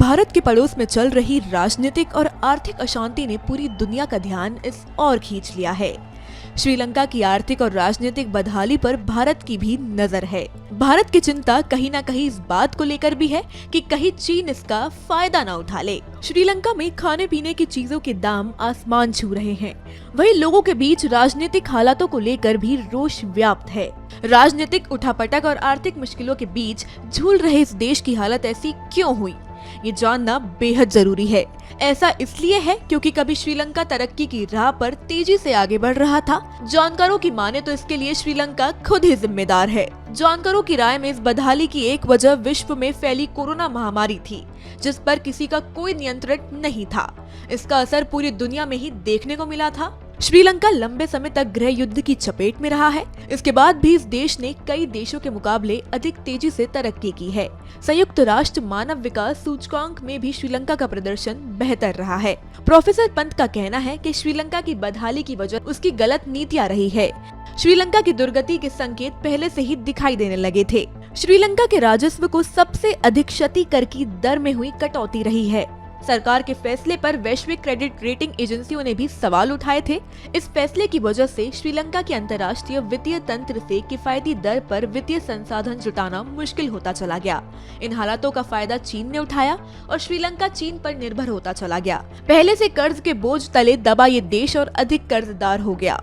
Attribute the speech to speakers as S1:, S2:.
S1: भारत के पड़ोस में चल रही राजनीतिक और आर्थिक अशांति ने पूरी दुनिया का ध्यान इस ओर खींच लिया है। श्रीलंका की आर्थिक और राजनीतिक बदहाली पर भारत की भी नजर है। भारत की चिंता कहीं न कहीं इस बात को लेकर भी है कि कहीं चीन इसका फायदा न उठा ले। श्रीलंका में खाने पीने की चीजों के दाम आसमान छू रहे हैं। वहीं लोगों के बीच राजनीतिक हालातों को लेकर भी रोष व्याप्त है। राजनीतिक उठापटक और आर्थिक मुश्किलों के बीच झूल रहे इस देश की हालत ऐसी क्यों हुई, ये जानना बेहद जरूरी है। ऐसा इसलिए है क्योंकि कभी श्रीलंका तरक्की की राह पर तेजी से आगे बढ़ रहा था। जानकारों की माने तो इसके लिए श्रीलंका खुद ही जिम्मेदार है। जानकारों की राय में इस बदहाली की एक वजह विश्व में फैली कोरोना महामारी थी, जिस पर किसी का कोई नियंत्रण नहीं था। इसका असर पूरी दुनिया में ही देखने को मिला था। श्रीलंका लंबे समय तक गृह युद्ध की चपेट में रहा है। इसके बाद भी इस देश ने कई देशों के मुकाबले अधिक तेजी से तरक्की की है। संयुक्त राष्ट्र मानव विकास सूचकांक में भी श्रीलंका का प्रदर्शन बेहतर रहा है। प्रोफेसर पंत का कहना है कि श्रीलंका की बदहाली की वजह उसकी गलत नीतियां रही है। श्रीलंका की दुर्गति के संकेत पहले से ही दिखाई देने लगे थे। श्रीलंका के राजस्व को सबसे अधिक क्षति कर की दर में हुई कटौती रही है। सरकार के फैसले पर वैश्विक क्रेडिट रेटिंग एजेंसियों ने भी सवाल उठाए थे। इस फैसले की वजह से श्रीलंका के अंतर्राष्ट्रीय वित्तीय तंत्र से किफायती दर पर वित्तीय संसाधन जुटाना मुश्किल होता चला गया। इन हालातों का फायदा चीन ने उठाया और श्रीलंका चीन पर निर्भर होता चला गया। पहले से कर्ज के बोझ तले दबा ये देश और अधिक कर्जदार हो गया।